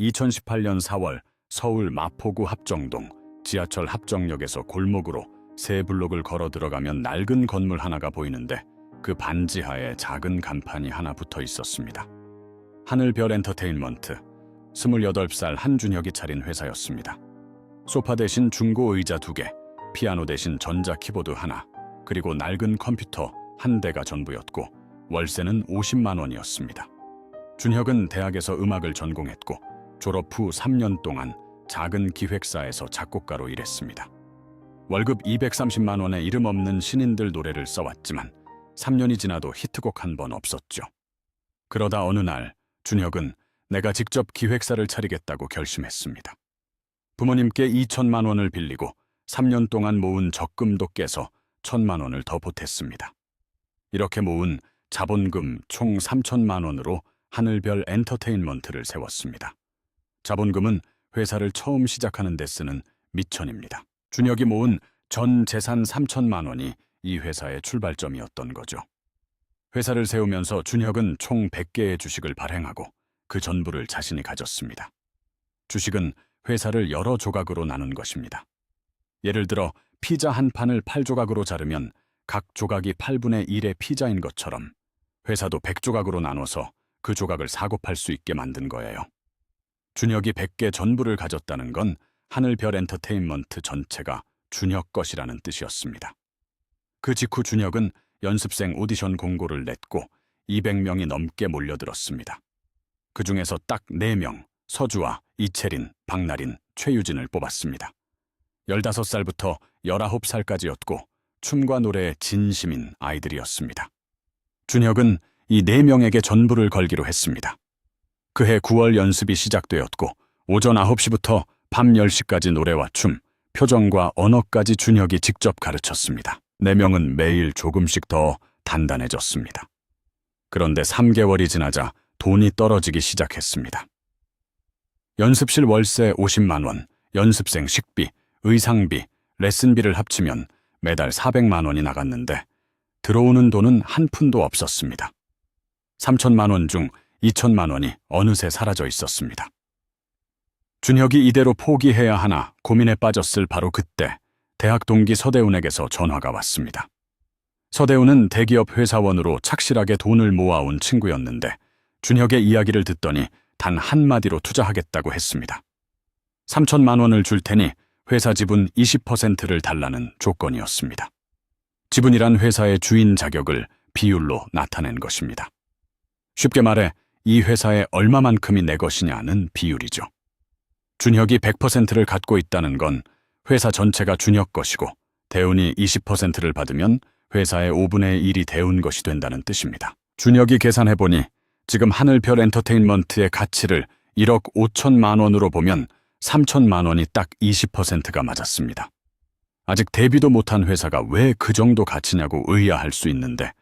2018년 4월 서울 마포구 합정동 지하철 합정역에서 골목으로 세 블록을 걸어 들어가면 낡은 건물 하나가 보이는데 그 반지하에 작은 간판이 하나 붙어 있었습니다. 하늘별 엔터테인먼트, 28살 한준혁이 차린 회사였습니다. 소파 대신 중고 의자 2개, 피아노 대신 전자 키보드 하나, 그리고 낡은 컴퓨터 1대가 전부였고 월세는 50만 원이었습니다. 준혁은 대학에서 음악을 전공했고 졸업 후 3년 동안 작은 기획사에서 작곡가로 일했습니다. 월급 230만 원의 이름 없는 신인들 노래를 써왔지만 3년이 지나도 히트곡 한 번 없었죠. 그러다 어느 날 준혁은 내가 직접 기획사를 차리겠다고 결심했습니다. 부모님께 2천만 원을 빌리고 3년 동안 모은 적금도 깨서 1,000만 원을 더 보탰습니다. 이렇게 모은 자본금 총 3천만 원으로 하늘별 엔터테인먼트를 세웠습니다. 자본금은 회사를 처음 시작하는 데 쓰는 미천입니다. 준혁이 모은 전 재산 3천만 원이 이 회사의 출발점이었던 거죠. 회사를 세우면서 준혁은 총 100개의 주식을 발행하고 그 전부를 자신이 가졌습니다. 주식은 회사를 여러 조각으로 나눈 것입니다. 예를 들어 피자 한 판을 8조각으로 자르면 각 조각이 8분의 1의 피자인 것처럼 회사도 100조각으로 나눠서 그 조각을 사고 팔 수 있게 만든 거예요. 준혁이 100개 전부를 가졌다는 건 하늘별 엔터테인먼트 전체가 준혁 것이라는 뜻이었습니다. 그 직후 준혁은 연습생 오디션 공고를 냈고 200명이 넘게 몰려들었습니다. 그 중에서 딱 4명, 서주아, 이채린, 박나린, 최유진을 뽑았습니다. 15살부터 19살까지였고 춤과 노래에 진심인 아이들이었습니다. 준혁은 이 4명에게 전부를 걸기로 했습니다. 그해 9월 연습이 시작되었고 오전 9시부터 밤 10시까지 노래와 춤, 표정과 언어까지 준혁이 직접 가르쳤습니다. 4명은 매일 조금씩 더 단단해졌습니다. 그런데 3개월이 지나자 돈이 떨어지기 시작했습니다. 연습실 월세 50만 원, 연습생 식비, 의상비, 레슨비를 합치면 매달 400만 원이 나갔는데 들어오는 돈은 한 푼도 없었습니다. 3천만 원 중 2천만 원이 어느새 사라져 있었습니다. 준혁이 이대로 포기해야 하나 고민에 빠졌을 바로 그때 대학 동기 서대훈에게서 전화가 왔습니다. 서대훈은 대기업 회사원으로 착실하게 돈을 모아온 친구였는데 준혁의 이야기를 듣더니 단 한마디로 투자하겠다고 했습니다. 3천만 원을 줄 테니 회사 지분 20%를 달라는 조건이었습니다. 지분이란 회사의 주인 자격을 비율로 나타낸 것입니다. 쉽게 말해 이 회사에 얼마만큼이 내 것이냐는 비율이죠. 준혁이 100%를 갖고 있다는 건 회사 전체가 준혁 것이고 대훈이 20%를 받으면 회사의 5분의 1이 대훈 것이 된다는 뜻입니다. 준혁이 계산해보니 지금 하늘별 엔터테인먼트의 가치를 1억 5천만 원으로 보면 3천만 원이 딱 20%가 맞았습니다. 아직 데뷔도 못한 회사가 왜 그 정도 가치냐고 의아할 수 있는데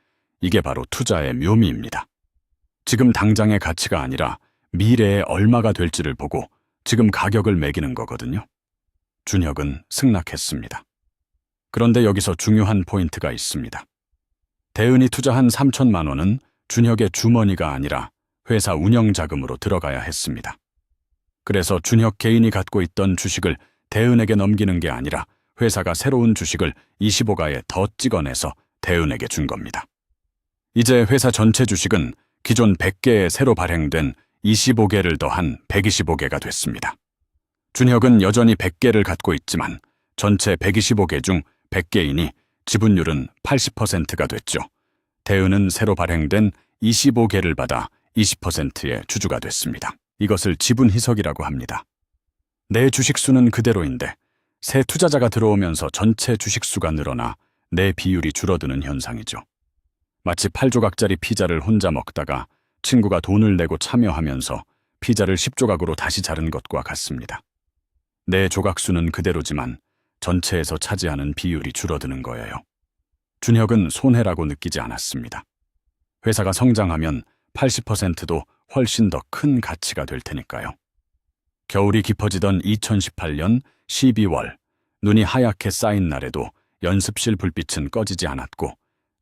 이게 바로 투자의 묘미입니다. 지금 당장의 가치가 아니라 미래에 얼마가 될지를 보고 지금 가격을 매기는 거거든요. 준혁은 승낙했습니다. 그런데 여기서 중요한 포인트가 있습니다. 대은이 투자한 3천만 원은 준혁의 주머니가 아니라 회사 운영자금으로 들어가야 했습니다. 그래서 준혁 개인이 갖고 있던 주식을 대은에게 넘기는 게 아니라 회사가 새로운 주식을 25가에 더 찍어내서 대은에게 준 겁니다. 이제 회사 전체 주식은 기존 100개에 새로 발행된 25개를 더한 125개가 됐습니다. 준혁은 여전히 100개를 갖고 있지만 전체 125개 중 100개이니 지분율은 80%가 됐죠. 대은은 새로 발행된 25개를 받아 20%의 주주가 됐습니다. 이것을 지분 희석이라고 합니다. 내 주식수는 그대로인데 새 투자자가 들어오면서 전체 주식수가 늘어나 내 비율이 줄어드는 현상이죠. 마치 8조각짜리 피자를 혼자 먹다가 친구가 돈을 내고 참여하면서 피자를 10조각으로 다시 자른 것과 같습니다. 내 조각수는 그대로지만 전체에서 차지하는 비율이 줄어드는 거예요. 준혁은 손해라고 느끼지 않았습니다. 회사가 성장하면 80%도 훨씬 더 큰 가치가 될 테니까요. 겨울이 깊어지던 2018년 12월, 눈이 하얗게 쌓인 날에도 연습실 불빛은 꺼지지 않았고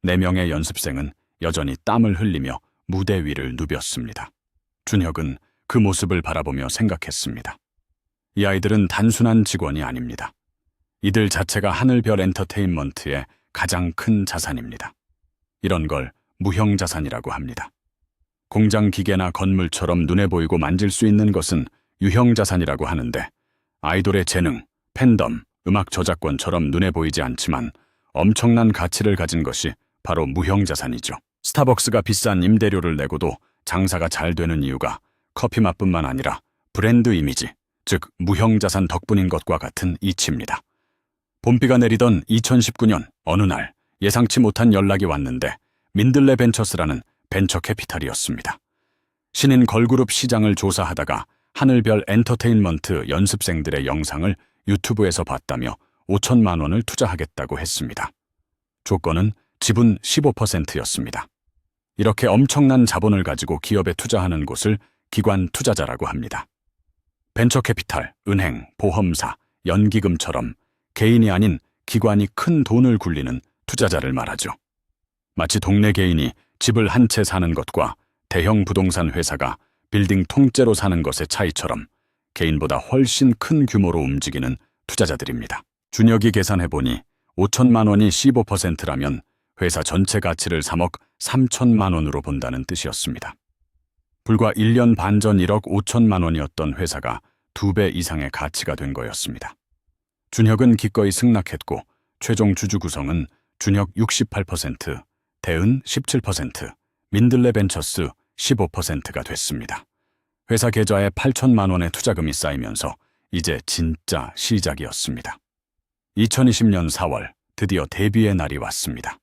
4명의 연습생은 여전히 땀을 흘리며 무대 위를 누볐습니다. 준혁은 그 모습을 바라보며 생각했습니다. 이 아이들은 단순한 직원이 아닙니다. 이들 자체가 하늘별 엔터테인먼트의 가장 큰 자산입니다. 이런 걸 무형자산이라고 합니다. 공장 기계나 건물처럼 눈에 보이고 만질 수 있는 것은 유형자산이라고 하는데, 아이돌의 재능, 팬덤, 음악 저작권처럼 눈에 보이지 않지만 엄청난 가치를 가진 것이 바로 무형자산이죠. 스타벅스가 비싼 임대료를 내고도 장사가 잘 되는 이유가 커피 맛뿐만 아니라 브랜드 이미지, 즉 무형자산 덕분인 것과 같은 이치입니다. 봄비가 내리던 2019년 어느 날 예상치 못한 연락이 왔는데 민들레 벤처스라는 벤처 캐피탈이었습니다. 신인 걸그룹 시장을 조사하다가 하늘별 엔터테인먼트 연습생들의 영상을 유튜브에서 봤다며 5천만 원을 투자하겠다고 했습니다. 조건은 지분 15%였습니다. 이렇게 엄청난 자본을 가지고 기업에 투자하는 곳을 기관 투자자라고 합니다. 벤처 캐피탈, 은행, 보험사, 연기금처럼 개인이 아닌 기관이 큰 돈을 굴리는 투자자를 말하죠. 마치 동네 개인이 집을 한 채 사는 것과 대형 부동산 회사가 빌딩 통째로 사는 것의 차이처럼 개인보다 훨씬 큰 규모로 움직이는 투자자들입니다. 준혁이 계산해보니 5천만 원이 15%라면 회사 전체 가치를 3억 3천만 원으로 본다는 뜻이었습니다. 불과 1년 반 전 1억 5천만 원이었던 회사가 2배 이상의 가치가 된 거였습니다. 준혁은 기꺼이 승낙했고 최종 주주 구성은 준혁 68%, 대은 17%, 민들레 벤처스 15%가 됐습니다. 회사 계좌에 8천만 원의 투자금이 쌓이면서 이제 진짜 시작이었습니다. 2020년 4월 드디어 데뷔의 날이 왔습니다.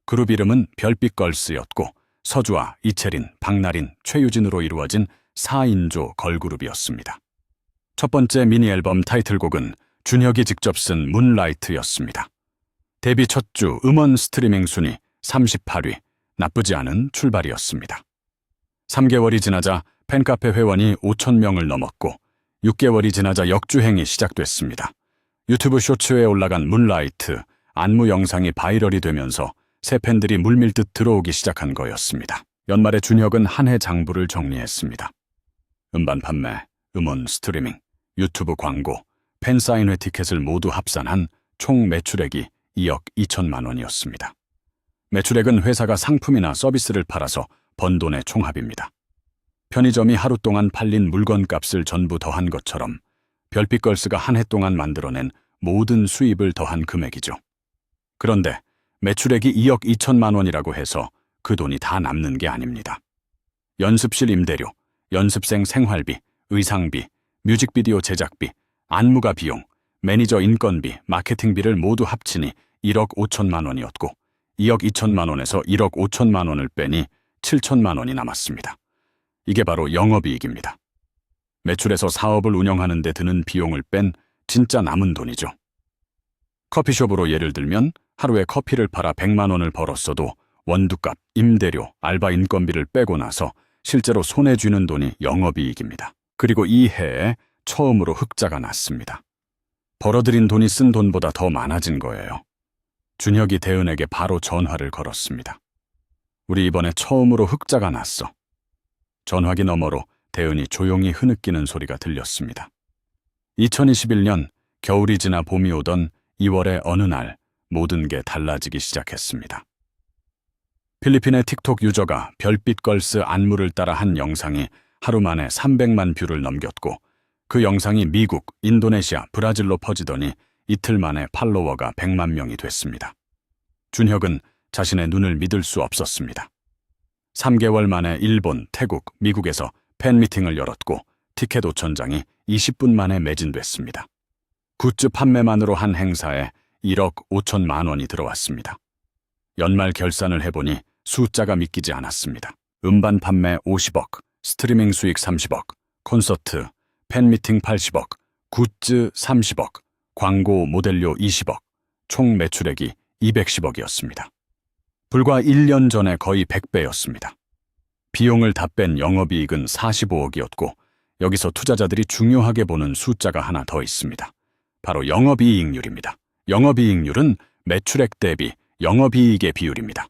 그룹 이름은 별빛걸스였고 서주아, 이채린, 박나린, 최유진으로 이루어진 4인조 걸그룹이었습니다. 첫 번째 미니 앨범 타이틀곡은 준혁이 직접 쓴 문라이트였습니다. 데뷔 첫 주 음원 스트리밍 순위 38위, 나쁘지 않은 출발이었습니다. 3개월이 지나자 팬카페 회원이 5천 명을 넘었고 6개월이 지나자 역주행이 시작됐습니다. 유튜브 쇼츠에 올라간 문라이트, 안무 영상이 바이럴이 되면서 새 팬들이 물밀듯 들어오기 시작한 거였습니다. 연말에 준혁은 한 해 장부를 정리했습니다. 음반 판매, 음원 스트리밍, 유튜브 광고, 팬사인회 티켓을 모두 합산한 총 매출액이 2억 2천만 원이었습니다. 매출액은 회사가 상품이나 서비스를 팔아서 번 돈의 총합입니다. 편의점이 하루 동안 팔린 물건값을 전부 더한 것처럼 별빛걸스가 한 해 동안 만들어낸 모든 수입을 더한 금액이죠. 그런데 매출액이 2억 2천만 원이라고 해서 그 돈이 다 남는 게 아닙니다. 연습실 임대료, 연습생 생활비, 의상비, 뮤직비디오 제작비, 안무가 비용, 매니저 인건비, 마케팅비를 모두 합치니 1억 5천만 원이었고 2억 2천만 원에서 1억 5천만 원을 빼니 7천만 원이 남았습니다. 이게 바로 영업이익입니다. 매출에서 사업을 운영하는 데 드는 비용을 뺀 진짜 남은 돈이죠. 커피숍으로 예를 들면 하루에 커피를 팔아 100만 원을 벌었어도 원두값, 임대료, 알바 인건비를 빼고 나서 실제로 손에 쥐는 돈이 영업이익입니다. 그리고 이 해에 처음으로 흑자가 났습니다. 벌어들인 돈이 쓴 돈보다 더 많아진 거예요. 준혁이 대은에게 바로 전화를 걸었습니다. 우리 이번에 처음으로 흑자가 났어. 전화기 너머로 대은이 조용히 흐느끼는 소리가 들렸습니다. 2021년 겨울이 지나 봄이 오던 2월의 어느 날 모든 게 달라지기 시작했습니다. 필리핀의 틱톡 유저가 별빛걸스 안무를 따라 한 영상이 하루 만에 300만 뷰를 넘겼고 그 영상이 미국, 인도네시아, 브라질로 퍼지더니 이틀 만에 팔로워가 100만 명이 됐습니다. 준혁은 자신의 눈을 믿을 수 없었습니다. 3개월 만에 일본, 태국, 미국에서 팬미팅을 열었고 티켓 5,000장이 20분 만에 매진됐습니다. 굿즈 판매만으로 한 행사에 1억 5천만 원이 들어왔습니다. 연말 결산을 해보니 숫자가 믿기지 않았습니다. 음반 판매 50억, 스트리밍 수익 30억, 콘서트, 팬미팅 80억, 굿즈 30억, 광고 모델료 20억, 총 매출액이 210억이었습니다. 불과 1년 전에 거의 100배였습니다. 비용을 다 뺀 영업이익은 45억이었고 여기서 투자자들이 중요하게 보는 숫자가 하나 더 있습니다. 바로 영업이익률입니다. 영업이익률은 매출액 대비 영업이익의 비율입니다.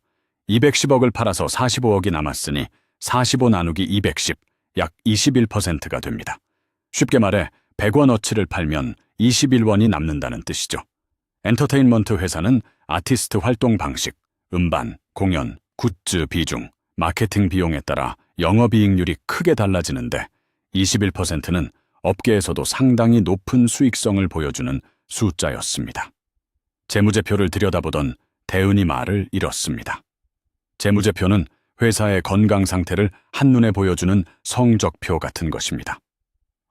210억을 팔아서 45억이 남았으니 45 나누기 210, 약 21%가 됩니다. 쉽게 말해 100원어치를 팔면 21원이 남는다는 뜻이죠. 엔터테인먼트 회사는 아티스트 활동 방식, 음반, 공연, 굿즈 비중, 마케팅 비용에 따라 영업이익률이 크게 달라지는데 21%는 업계에서도 상당히 높은 수익성을 보여주는 숫자였습니다. 재무제표를 들여다보던 대은이 말을 잃었습니다. 재무제표는 회사의 건강 상태를 한눈에 보여주는 성적표 같은 것입니다.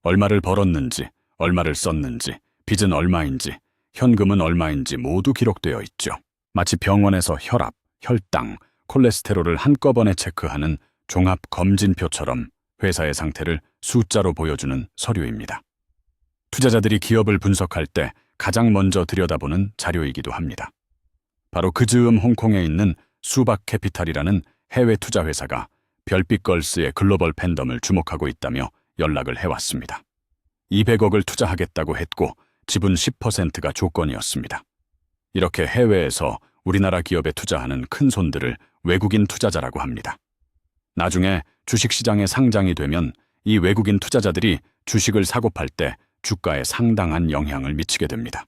얼마를 벌었는지, 얼마를 썼는지, 빚은 얼마인지, 현금은 얼마인지 모두 기록되어 있죠. 마치 병원에서 혈압, 혈당, 콜레스테롤을 한꺼번에 체크하는 종합 검진표처럼 회사의 상태를 숫자로 보여주는 서류입니다. 투자자들이 기업을 분석할 때 가장 먼저 들여다보는 자료이기도 합니다. 바로 그 즈음 홍콩에 있는 수박 캐피탈이라는 해외 투자 회사가 별빛걸스의 글로벌 팬덤을 주목하고 있다며 연락을 해왔습니다. 200억을 투자하겠다고 했고 지분 10%가 조건이었습니다. 이렇게 해외에서 우리나라 기업에 투자하는 큰 손들을 외국인 투자자라고 합니다. 나중에 주식시장에 상장이 되면 이 외국인 투자자들이 주식을 사고 팔 때 주가에 상당한 영향을 미치게 됩니다.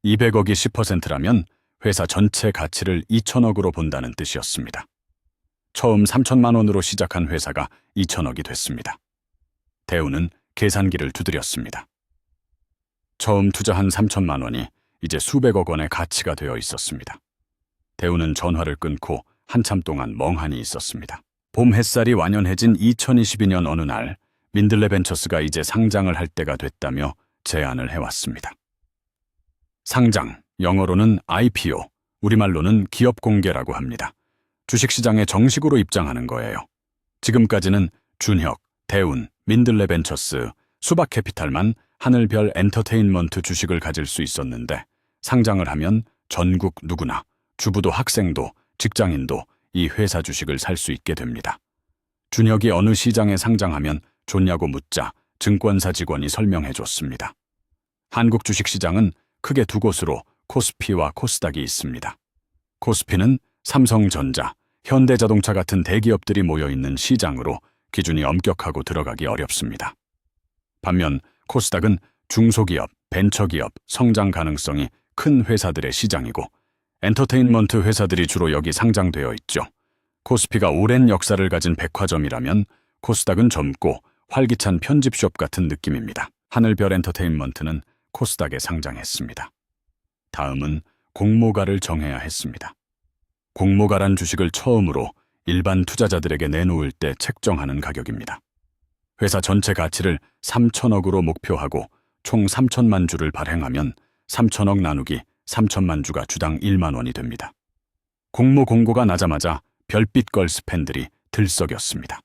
200억이 10%라면 회사 전체 가치를 2천억으로 본다는 뜻이었습니다. 처음 3천만 원으로 시작한 회사가 2천억이 됐습니다. 대우는 계산기를 두드렸습니다. 처음 투자한 3천만 원이 이제 수백억 원의 가치가 되어 있었습니다. 대우는 전화를 끊고 한참 동안 멍하니 있었습니다. 봄 햇살이 완연해진 2022년 어느 날 민들레 벤처스가 이제 상장을 할 때가 됐다며 제안을 해왔습니다. 상장, 영어로는 IPO, 우리말로는 기업 공개라고 합니다. 주식시장에 정식으로 입장하는 거예요. 지금까지는 준혁, 대운, 민들레 벤처스, 수박캐피탈만 하늘별 엔터테인먼트 주식을 가질 수 있었는데 상장을 하면 전국 누구나, 주부도 학생도, 직장인도 이 회사 주식을 살 수 있게 됩니다. 준혁이 어느 시장에 상장하면 좋냐고 묻자 증권사 직원이 설명해줬습니다. 한국 주식시장은 크게 두 곳으로 코스피와 코스닥이 있습니다. 코스피는 삼성전자, 현대자동차 같은 대기업들이 모여있는 시장으로 기준이 엄격하고 들어가기 어렵습니다. 반면 코스닥은 중소기업, 벤처기업, 성장 가능성이 큰 회사들의 시장이고 엔터테인먼트 회사들이 주로 여기 상장되어 있죠. 코스피가 오랜 역사를 가진 백화점이라면 코스닥은 젊고 활기찬 편집숍 같은 느낌입니다. 하늘별 엔터테인먼트는 코스닥에 상장했습니다. 다음은 공모가를 정해야 했습니다. 공모가란 주식을 처음으로 일반 투자자들에게 내놓을 때 책정하는 가격입니다. 회사 전체 가치를 3천억으로 목표하고 총 3천만 주를 발행하면 3천억 나누기 3천만 주가 주당 1만 원이 됩니다. 공모 공고가 나자마자 별빛걸스 팬들이 들썩였습니다.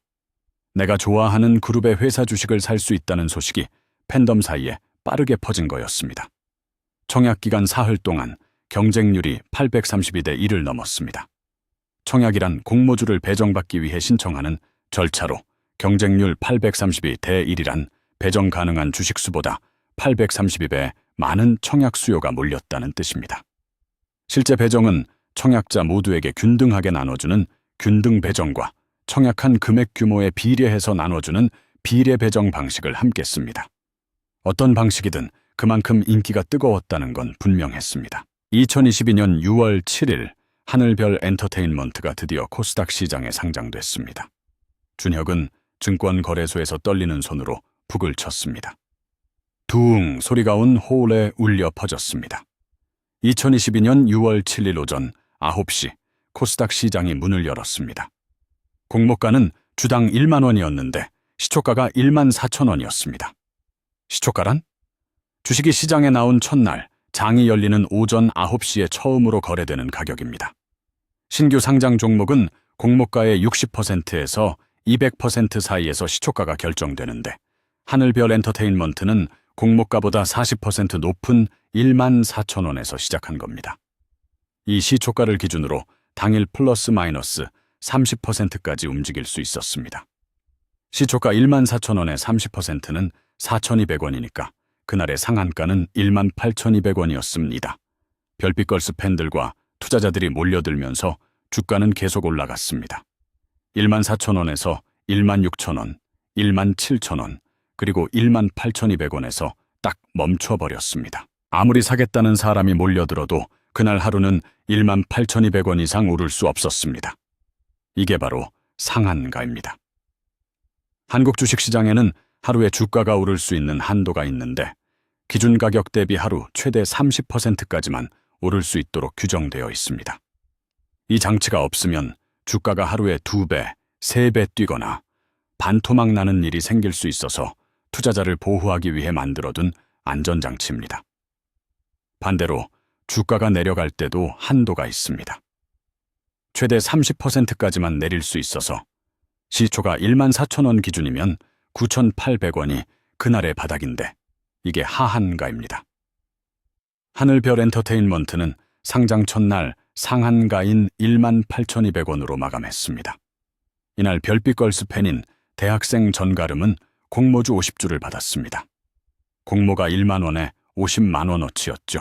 내가 좋아하는 그룹의 회사 주식을 살 수 있다는 소식이 팬덤 사이에 빠르게 퍼진 거였습니다. 청약기간 사흘 동안 경쟁률이 832대 1을 넘었습니다. 청약이란 공모주를 배정받기 위해 신청하는 절차로 경쟁률 832대 1이란 배정 가능한 주식수보다 832배 많은 청약 수요가 몰렸다는 뜻입니다. 실제 배정은 청약자 모두에게 균등하게 나눠주는 균등 배정과 청약한 금액 규모에 비례해서 나눠주는 비례 배정 방식을 함께 씁니다. 어떤 방식이든 그만큼 인기가 뜨거웠다는 건 분명했습니다. 2022년 6월 7일 하늘별 엔터테인먼트가 드디어 코스닥 시장에 상장됐습니다. 준혁은 증권거래소에서 떨리는 손으로 북을 쳤습니다. 둥 소리가 온 홀에 울려 퍼졌습니다. 2022년 6월 7일 오전 9시 코스닥 시장이 문을 열었습니다. 공모가는 주당 1만 원이었는데 시초가가 1만 4천 원이었습니다. 시초가란? 주식이 시장에 나온 첫날 장이 열리는 오전 9시에 처음으로 거래되는 가격입니다. 신규 상장 종목은 공모가의 60%에서 200% 사이에서 시초가가 결정되는데 하늘별 엔터테인먼트는 공모가보다 40% 높은 1만 4천 원에서 시작한 겁니다. 이 시초가를 기준으로 당일 플러스 마이너스 30%까지 움직일 수 있었습니다. 시초가 1만 4천 원의 30%는 4,200원이니까 그날의 상한가는 1만 8,200원이었습니다. 별빛걸스 팬들과 투자자들이 몰려들면서 주가는 계속 올라갔습니다. 1만 4천 원에서 16,000원, 17,000원, 그리고 18,200원에서 딱 멈춰버렸습니다. 아무리 사겠다는 사람이 몰려들어도 그날 하루는 18,200원 이상 오를 수 없었습니다. 이게 바로 상한가입니다. 한국 주식시장에는 하루에 주가가 오를 수 있는 한도가 있는데 기준 가격 대비 하루 최대 30%까지만 오를 수 있도록 규정되어 있습니다. 이 장치가 없으면 주가가 하루에 2배, 3배 뛰거나 반토막 나는 일이 생길 수 있어서 투자자를 보호하기 위해 만들어둔 안전장치입니다. 반대로 주가가 내려갈 때도 한도가 있습니다. 최대 30%까지만 내릴 수 있어서 시초가 14,000원 기준이면 9,800원이 그날의 바닥인데 이게 하한가입니다. 하늘별 엔터테인먼트는 상장 첫날 상한가인 18,200원으로 마감했습니다. 이날 별빛걸스 팬인 대학생 전가름은 공모주 50주를 받았습니다. 공모가 1만 원에 50만 원어치였죠.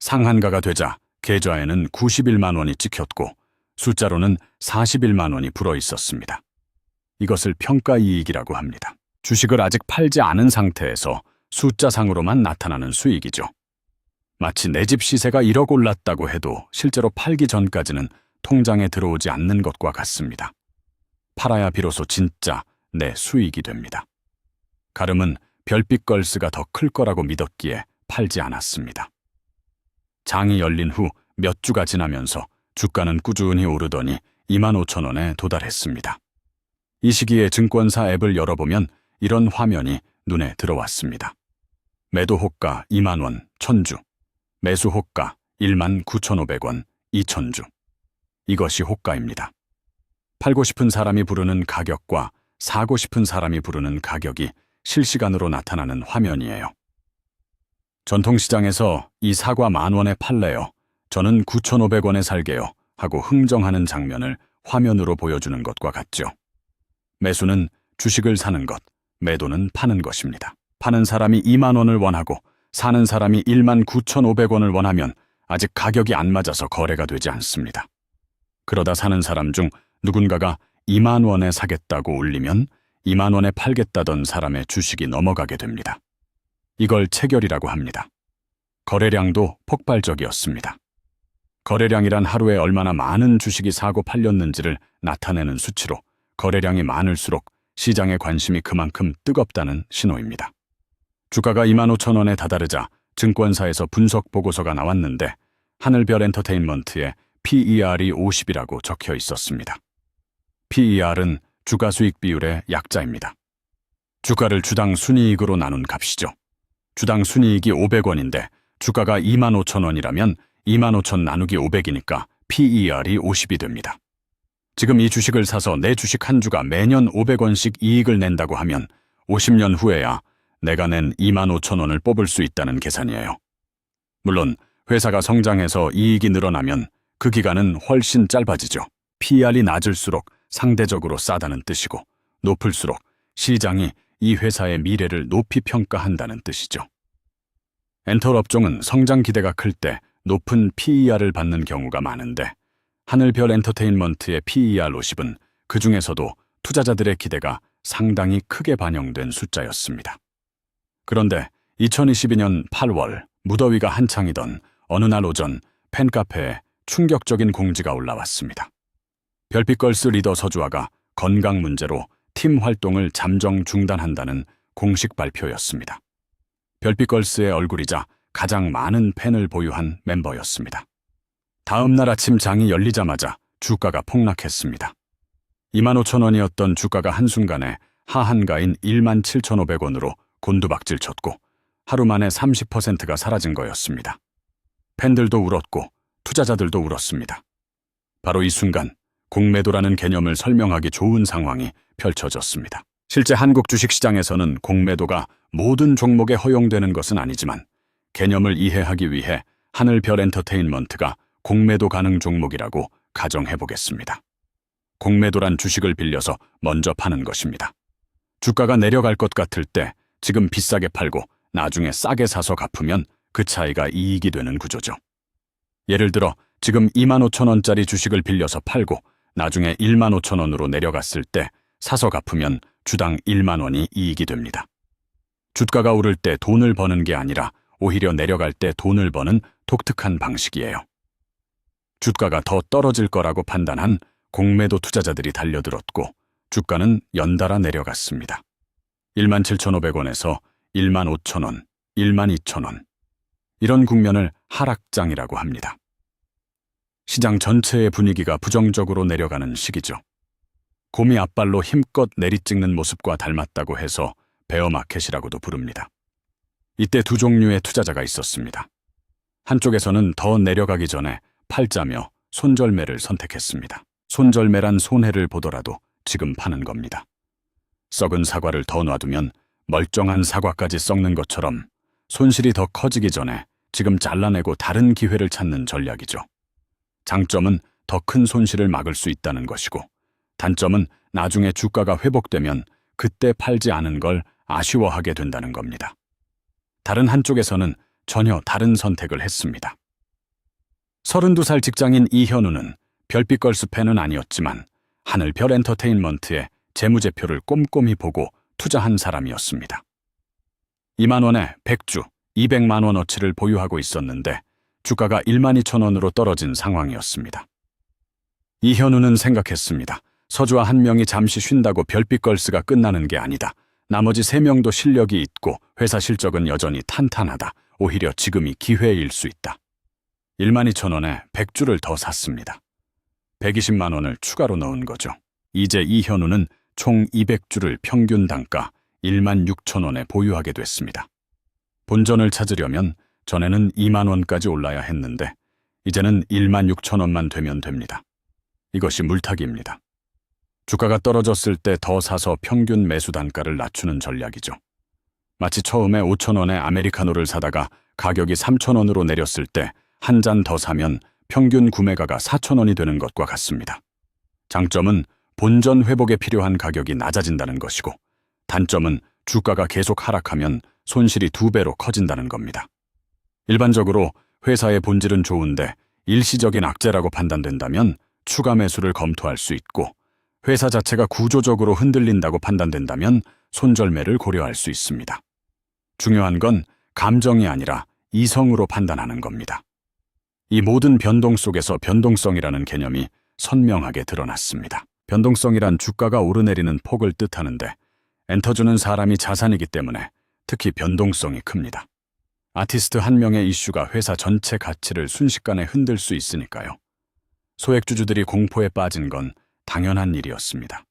상한가가 되자 계좌에는 91만 원이 찍혔고 숫자로는 41만 원이 불어 있었습니다. 이것을 평가이익이라고 합니다. 주식을 아직 팔지 않은 상태에서 숫자상으로만 나타나는 수익이죠. 마치 내 집 시세가 1억 올랐다고 해도 실제로 팔기 전까지는 통장에 들어오지 않는 것과 같습니다. 팔아야 비로소 진짜 내 수익이 됩니다. 가름은 별빛걸스가 더 클 거라고 믿었기에 팔지 않았습니다. 장이 열린 후 몇 주가 지나면서 주가는 꾸준히 오르더니 25,000원에 도달했습니다. 이 시기에 증권사 앱을 열어보면 이런 화면이 눈에 들어왔습니다. 매도 호가 2만 원, 1,000주. 매수 호가 19,500원, 2,000주. 이것이 호가입니다. 팔고 싶은 사람이 부르는 가격과 사고 싶은 사람이 부르는 가격이 실시간으로 나타나는 화면이에요. 전통시장에서 이 사과 10,000원에 팔래요. 저는 9,500원에 살게요. 하고 흥정하는 장면을 화면으로 보여주는 것과 같죠. 매수는 주식을 사는 것, 매도는 파는 것입니다. 파는 사람이 2만 원을 원하고 사는 사람이 19,500원을 원하면 아직 가격이 안 맞아서 거래가 되지 않습니다. 그러다 사는 사람 중 누군가가 2만 원에 사겠다고 올리면 2만 원에 팔겠다던 사람의 주식이 넘어가게 됩니다. 이걸 체결이라고 합니다. 거래량도 폭발적이었습니다. 거래량이란 하루에 얼마나 많은 주식이 사고 팔렸는지를 나타내는 수치로 거래량이 많을수록 시장의 관심이 그만큼 뜨겁다는 신호입니다. 주가가 25,000원에 다다르자 증권사에서 분석 보고서가 나왔는데 하늘별 엔터테인먼트에 PER이 50이라고 적혀 있었습니다. PER은 주가 수익 비율의 약자입니다. 주가를 주당 순이익으로 나눈 값이죠. 주당 순이익이 500원인데 주가가 25,000원이라면 25,000 나누기 500이니까 PER이 50이 됩니다. 지금 이 주식을 사서 내 주식 한 주가 매년 500원씩 이익을 낸다고 하면 50년 후에야 내가 낸 25,000원을 뽑을 수 있다는 계산이에요. 물론 회사가 성장해서 이익이 늘어나면 그 기간은 훨씬 짧아지죠. PER이 낮을수록 상대적으로 싸다는 뜻이고 높을수록 시장이 이 회사의 미래를 높이 평가한다는 뜻이죠. 엔터 업종은 성장 기대가 클 때 높은 PER을 받는 경우가 많은데 하늘별 엔터테인먼트의 PER 50은 그 중에서도 투자자들의 기대가 상당히 크게 반영된 숫자였습니다. 그런데 2022년 8월 무더위가 한창이던 어느 날 오전 팬카페에 충격적인 공지가 올라왔습니다. 별빛걸스 리더 서주아가 건강 문제로 팀 활동을 잠정 중단한다는 공식 발표였습니다. 별빛걸스의 얼굴이자 가장 많은 팬을 보유한 멤버였습니다. 다음 날 아침 장이 열리자마자 주가가 폭락했습니다. 25,000원이었던 주가가 한순간에 하한가인 17,500원으로 곤두박질 쳤고 하루 만에 30%가 사라진 거였습니다. 팬들도 울었고 투자자들도 울었습니다. 바로 이 순간 공매도라는 개념을 설명하기 좋은 상황이 펼쳐졌습니다. 실제 한국 주식시장에서는 공매도가 모든 종목에 허용되는 것은 아니지만 개념을 이해하기 위해 하늘별 엔터테인먼트가 공매도 가능 종목이라고 가정해 보겠습니다. 공매도란 주식을 빌려서 먼저 파는 것입니다. 주가가 내려갈 것 같을 때 지금 비싸게 팔고 나중에 싸게 사서 갚으면 그 차이가 이익이 되는 구조죠. 예를 들어 지금 25,000원짜리 주식을 빌려서 팔고 나중에 15,000원으로 내려갔을 때 사서 갚으면 주당 1만 원이 이익이 됩니다. 주가가 오를 때 돈을 버는 게 아니라 오히려 내려갈 때 돈을 버는 독특한 방식이에요. 주가가 더 떨어질 거라고 판단한 공매도 투자자들이 달려들었고 주가는 연달아 내려갔습니다. 17,500원에서 15,000원, 12,000원. 이런 국면을 하락장이라고 합니다. 시장 전체의 분위기가 부정적으로 내려가는 시기죠. 곰이 앞발로 힘껏 내리찍는 모습과 닮았다고 해서 베어마켓이라고도 부릅니다. 이때 두 종류의 투자자가 있었습니다. 한쪽에서는 더 내려가기 전에 팔자며 손절매를 선택했습니다. 손절매란 손해를 보더라도 지금 파는 겁니다. 썩은 사과를 더 놔두면 멀쩡한 사과까지 썩는 것처럼 손실이 더 커지기 전에 지금 잘라내고 다른 기회를 찾는 전략이죠. 장점은 더 큰 손실을 막을 수 있다는 것이고 단점은 나중에 주가가 회복되면 그때 팔지 않은 걸 아쉬워하게 된다는 겁니다. 다른 한쪽에서는 전혀 다른 선택을 했습니다. 32살 직장인 이현우는 별빛걸스 팬은 아니었지만 하늘별 엔터테인먼트의 재무제표를 꼼꼼히 보고 투자한 사람이었습니다. 2만 원에 100주, 200만 원어치를 보유하고 있었는데 주가가 12,000원으로 떨어진 상황이었습니다. 이현우는 생각했습니다. 서주와 한 명이 잠시 쉰다고 별빛걸스가 끝나는 게 아니다. 나머지 3명도 실력이 있고 회사 실적은 여전히 탄탄하다. 오히려 지금이 기회일 수 있다. 12,000원에 100주를 더 샀습니다. 120만 원을 추가로 넣은 거죠. 이제 이현우는 총 200주를 평균 단가 16,000원에 보유하게 됐습니다. 본전을 찾으려면 전에는 2만 원까지 올라야 했는데 이제는 16,000원만 되면 됩니다. 이것이 물타기입니다. 주가가 떨어졌을 때 더 사서 평균 매수 단가를 낮추는 전략이죠. 마치 처음에 5,000원에 아메리카노를 사다가 가격이 3,000원으로 내렸을 때 한 잔 더 사면 평균 구매가가 4,000원이 되는 것과 같습니다. 장점은 본전 회복에 필요한 가격이 낮아진다는 것이고 단점은 주가가 계속 하락하면 손실이 2배로 커진다는 겁니다. 일반적으로 회사의 본질은 좋은데 일시적인 악재라고 판단된다면 추가 매수를 검토할 수 있고 회사 자체가 구조적으로 흔들린다고 판단된다면 손절매를 고려할 수 있습니다. 중요한 건 감정이 아니라 이성으로 판단하는 겁니다. 이 모든 변동 속에서 변동성이라는 개념이 선명하게 드러났습니다. 변동성이란 주가가 오르내리는 폭을 뜻하는데 엔터주는 사람이 자산이기 때문에 특히 변동성이 큽니다. 아티스트 한 명의 이슈가 회사 전체 가치를 순식간에 흔들 수 있으니까요. 소액주주들이 공포에 빠진 건 당연한 일이었습니다.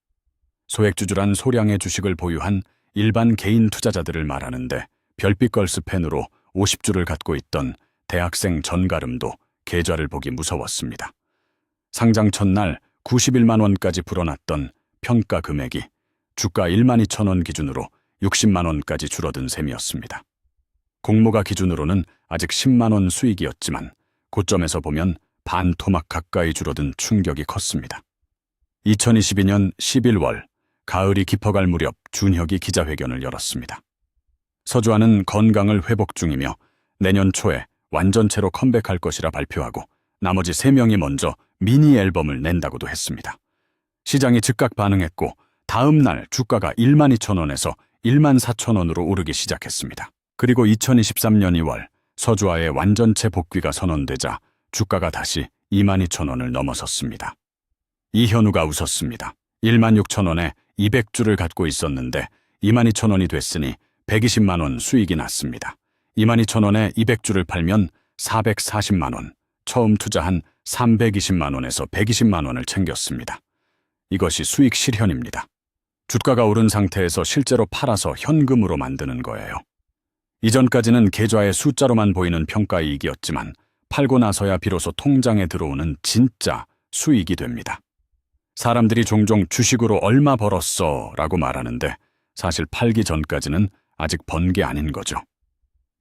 소액주주란 소량의 주식을 보유한 일반 개인 투자자들을 말하는데 별빛걸스 팬으로 50주를 갖고 있던 대학생 전가름도 계좌를 보기 무서웠습니다. 상장 첫날 91만 원까지 불어났던 평가 금액이 주가 12,000원 기준으로 60만 원까지 줄어든 셈이었습니다. 공모가 기준으로는 아직 10만 원 수익이었지만 고점에서 보면 반 토막 가까이 줄어든 충격이 컸습니다. 2022년 11월 가을이 깊어갈 무렵 준혁이 기자회견을 열었습니다. 서주환은 건강을 회복 중이며 내년 초에 완전체로 컴백할 것이라 발표하고 나머지 3명이 먼저 미니 앨범을 낸다고도 했습니다. 시장이 즉각 반응했고 다음 날 주가가 12,000원에서 14,000원으로 오르기 시작했습니다. 그리고 2023년 2월 서주화의 완전체 복귀가 선언되자 주가가 다시 22,000원을 넘어섰습니다. 이현우가 웃었습니다. 16,000원에 200주를 갖고 있었는데 22,000원이 됐으니 120만 원 수익이 났습니다. 22,000원에 200주를 팔면 440만 원, 처음 투자한 320만 원에서 120만 원을 챙겼습니다. 이것이 수익 실현입니다. 주가가 오른 상태에서 실제로 팔아서 현금으로 만드는 거예요. 이전까지는 계좌의 숫자로만 보이는 평가이익이었지만 팔고 나서야 비로소 통장에 들어오는 진짜 수익이 됩니다. 사람들이 종종 주식으로 얼마 벌었어 라고 말하는데 사실 팔기 전까지는 아직 번 게 아닌 거죠.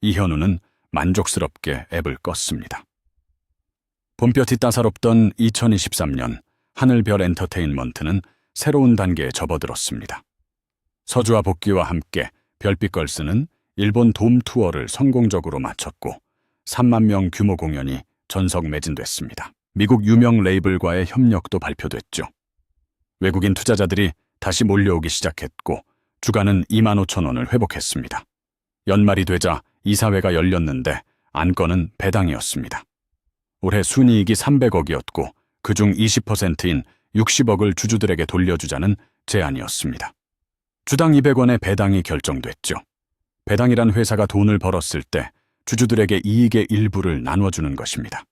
이현우는 만족스럽게 앱을 껐습니다. 봄볕이 따사롭던 2023년 하늘별 엔터테인먼트는 새로운 단계에 접어들었습니다. 서주와 복귀와 함께 별빛걸스는 일본 돔 투어를 성공적으로 마쳤고 3만 명 규모 공연이 전석 매진됐습니다. 미국 유명 레이블과의 협력도 발표됐죠. 외국인 투자자들이 다시 몰려오기 시작했고 주가는 25,000원을 회복했습니다. 연말이 되자 이사회가 열렸는데 안건은 배당이었습니다. 올해 순이익이 300억이었고 그중 20%인 60억을 주주들에게 돌려주자는 제안이었습니다. 주당 200원의 배당이 결정됐죠. 배당이란 회사가 돈을 벌었을 때 주주들에게 이익의 일부를 나눠주는 것입니다.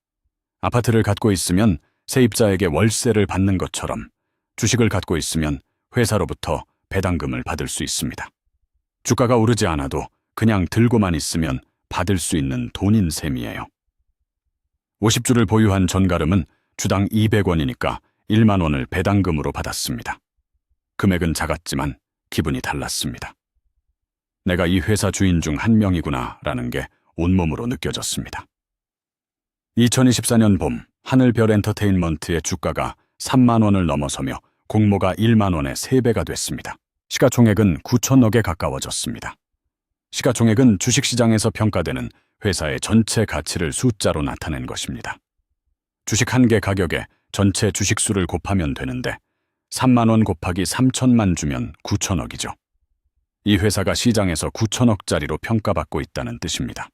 아파트를 갖고 있으면 세입자에게 월세를 받는 것처럼 주식을 갖고 있으면 회사로부터 배당금을 받을 수 있습니다. 주가가 오르지 않아도 그냥 들고만 있으면 받을 수 있는 돈인 셈이에요. 50주를 보유한 전가름은 주당 200원이니까 1만 원을 배당금으로 받았습니다. 금액은 작았지만 기분이 달랐습니다. 내가 이 회사 주인 중 한 명이구나 라는 게 온몸으로 느껴졌습니다. 2024년 봄 하늘별 엔터테인먼트의 주가가 3만 원을 넘어서며 공모가 1만 원의 3배가 됐습니다. 시가총액은 9천억에 가까워졌습니다. 시가총액은 주식시장에서 평가되는 회사의 전체 가치를 숫자로 나타낸 것입니다. 주식 한 개 가격에 전체 주식수를 곱하면 되는데 3만 원 곱하기 3천만 주면 9천억이죠. 이 회사가 시장에서 9천억짜리로 평가받고 있다는 뜻입니다.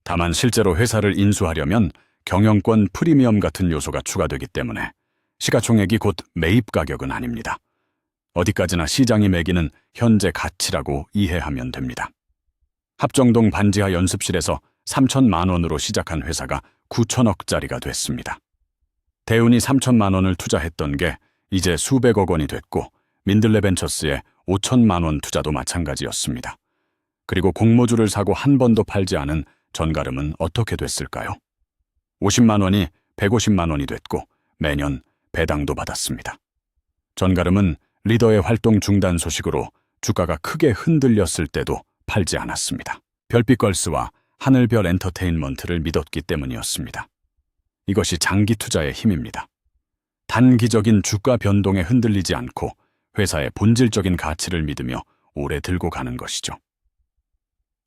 다만 실제로 회사를 인수하려면 경영권 프리미엄 같은 요소가 추가되기 때문에 시가총액이 곧 매입 가격은 아닙니다. 어디까지나 시장이 매기는 현재 가치라고 이해하면 됩니다. 합정동 반지하 연습실에서 3천만 원으로 시작한 회사가 9천억짜리가 됐습니다. 대운이 3천만 원을 투자했던 게 이제 수백억 원이 됐고 민들레 벤처스의 5천만 원 투자도 마찬가지였습니다. 그리고 공모주를 사고 한 번도 팔지 않은 전가름은 어떻게 됐을까요? 50만 원이 150만 원이 됐고 매년 배당도 받았습니다. 전가름은 리더의 활동 중단 소식으로 주가가 크게 흔들렸을 때도 팔지 않았습니다. 별빛걸스와 하늘별 엔터테인먼트를 믿었기 때문이었습니다. 이것이 장기 투자의 힘입니다. 단기적인 주가 변동에 흔들리지 않고 회사의 본질적인 가치를 믿으며 오래 들고 가는 것이죠.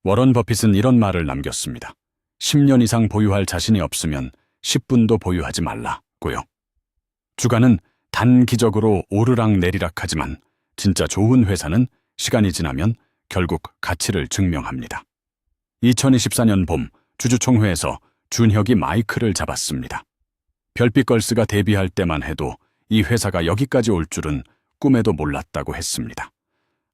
워런 버핏은 이런 말을 남겼습니다. 10년 이상 보유할 자신이 없으면 10분도 보유하지 말라고요. 주가는 단기적으로 오르락 내리락 하지만 진짜 좋은 회사는 시간이 지나면 결국 가치를 증명합니다. 2024년 봄 주주총회에서 준혁이 마이크를 잡았습니다. 별빛걸스가 데뷔할 때만 해도 이 회사가 여기까지 올 줄은 꿈에도 몰랐다고 했습니다.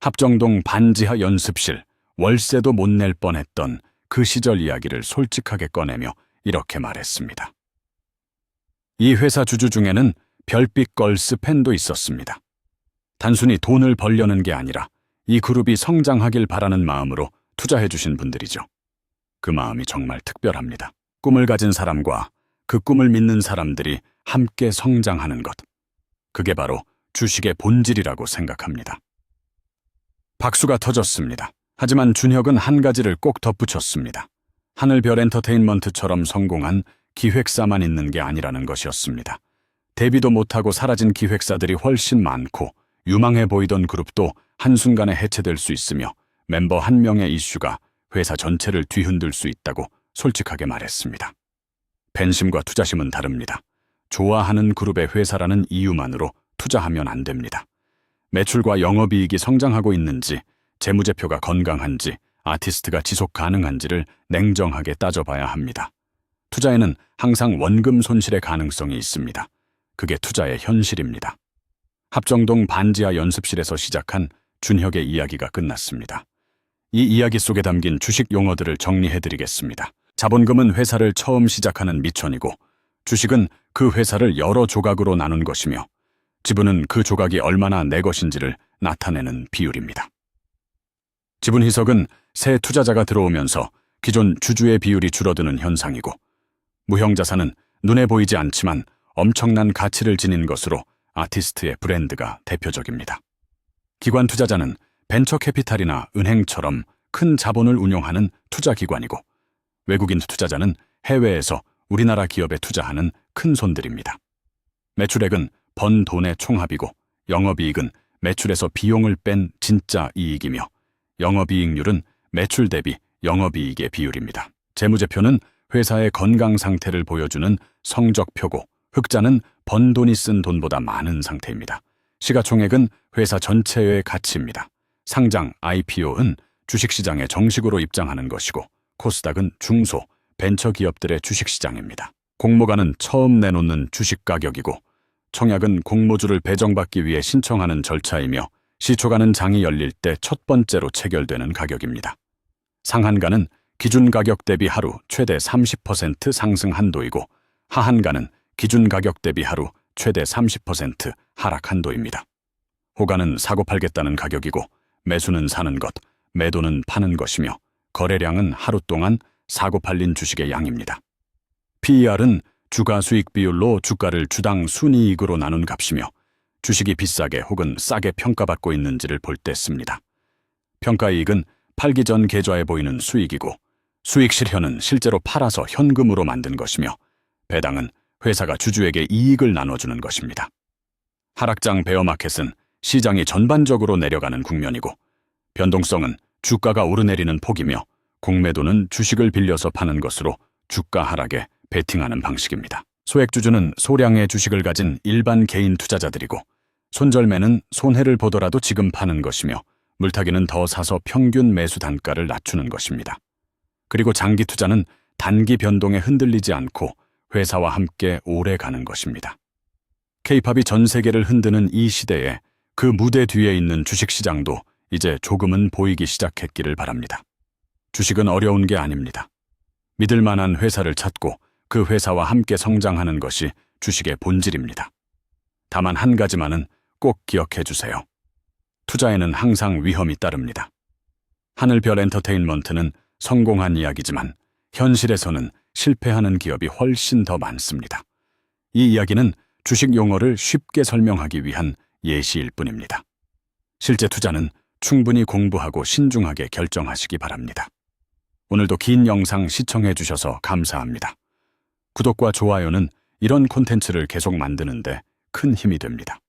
합정동 반지하 연습실, 월세도 못 낼 뻔했던 그 시절 이야기를 솔직하게 꺼내며 이렇게 말했습니다. 이 회사 주주 중에는 별빛걸스 팬도 있었습니다. 단순히 돈을 벌려는 게 아니라 이 그룹이 성장하길 바라는 마음으로 투자해주신 분들이죠. 그 마음이 정말 특별합니다. 꿈을 가진 사람과 그 꿈을 믿는 사람들이 함께 성장하는 것. 그게 바로 주식의 본질이라고 생각합니다. 박수가 터졌습니다. 하지만 준혁은 한 가지를 꼭 덧붙였습니다. 하늘별 엔터테인먼트처럼 성공한 기획사만 있는 게 아니라는 것이었습니다. 데뷔도 못하고 사라진 기획사들이 훨씬 많고 유망해 보이던 그룹도 한순간에 해체될 수 있으며 멤버 한 명의 이슈가 회사 전체를 뒤흔들 수 있다고 솔직하게 말했습니다. 팬심과 투자심은 다릅니다. 좋아하는 그룹의 회사라는 이유만으로 투자하면 안 됩니다. 매출과 영업이익이 성장하고 있는지, 재무제표가 건강한지, 아티스트가 지속 가능한지를 냉정하게 따져봐야 합니다. 투자에는 항상 원금 손실의 가능성이 있습니다. 그게 투자의 현실입니다. 합정동 반지하 연습실에서 시작한 준혁의 이야기가 끝났습니다. 이 이야기 속에 담긴 주식 용어들을 정리해드리겠습니다. 자본금은 회사를 처음 시작하는 미천이고, 주식은 그 회사를 여러 조각으로 나눈 것이며, 지분은 그 조각이 얼마나 내 것인지를 나타내는 비율입니다. 지분 희석은 새 투자자가 들어오면서 기존 주주의 비율이 줄어드는 현상이고, 무형자산은 눈에 보이지 않지만 엄청난 가치를 지닌 것으로 아티스트의 브랜드가 대표적입니다. 기관 투자자는 벤처 캐피탈이나 은행처럼 큰 자본을 운용하는 투자기관이고, 외국인 투자자는 해외에서 우리나라 기업에 투자하는 큰 손들입니다. 매출액은 번 돈의 총합이고, 영업이익은 매출에서 비용을 뺀 진짜 이익이며, 영업이익률은 매출 대비 영업이익의 비율입니다. 재무제표는 회사의 건강 상태를 보여주는 성적표고, 흑자는 번 돈이 쓴 돈보다 많은 상태입니다. 시가총액은 회사 전체의 가치입니다. 상장 IPO는 주식시장에 정식으로 입장하는 것이고 코스닥은 중소, 벤처기업들의 주식시장입니다. 공모가는 처음 내놓는 주식 가격이고 청약은 공모주를 배정받기 위해 신청하는 절차이며 시초가는 장이 열릴 때 첫 번째로 체결되는 가격입니다. 상한가는 기준 가격 대비 하루 최대 30% 상승 한도이고 하한가는 기준 가격 대비 하루 최대 30% 하락 한도입니다. 호가는 사고 팔겠다는 가격이고 매수는 사는 것, 매도는 파는 것이며 거래량은 하루 동안 사고 팔린 주식의 양입니다. PER은 주가 수익 비율로 주가를 주당 순이익으로 나눈 값이며 주식이 비싸게 혹은 싸게 평가받고 있는지를 볼 때 씁니다. 평가이익은 팔기 전 계좌에 보이는 수익이고 수익 실현은 실제로 팔아서 현금으로 만든 것이며 배당은 회사가 주주에게 이익을 나눠주는 것입니다. 하락장 베어마켓은 시장이 전반적으로 내려가는 국면이고 변동성은 주가가 오르내리는 폭이며 공매도는 주식을 빌려서 파는 것으로 주가 하락에 베팅하는 방식입니다. 소액주주는 소량의 주식을 가진 일반 개인 투자자들이고 손절매는 손해를 보더라도 지금 파는 것이며 물타기는 더 사서 평균 매수 단가를 낮추는 것입니다. 그리고 장기 투자는 단기 변동에 흔들리지 않고 회사와 함께 오래 가는 것입니다. K-팝이 전 세계를 흔드는 이 시대에 그 무대 뒤에 있는 주식시장도 이제 조금은 보이기 시작했기를 바랍니다. 주식은 어려운 게 아닙니다. 믿을 만한 회사를 찾고 그 회사와 함께 성장하는 것이 주식의 본질입니다. 다만 한 가지만은 꼭 기억해 주세요. 투자에는 항상 위험이 따릅니다. 하늘별 엔터테인먼트는 성공한 이야기지만 현실에서는 실패하는 기업이 훨씬 더 많습니다. 이 이야기는 주식 용어를 쉽게 설명하기 위한 예시일 뿐입니다. 실제 투자는 충분히 공부하고 신중하게 결정하시기 바랍니다. 오늘도 긴 영상 시청해 주셔서 감사합니다. 구독과 좋아요는 이런 콘텐츠를 계속 만드는데 큰 힘이 됩니다.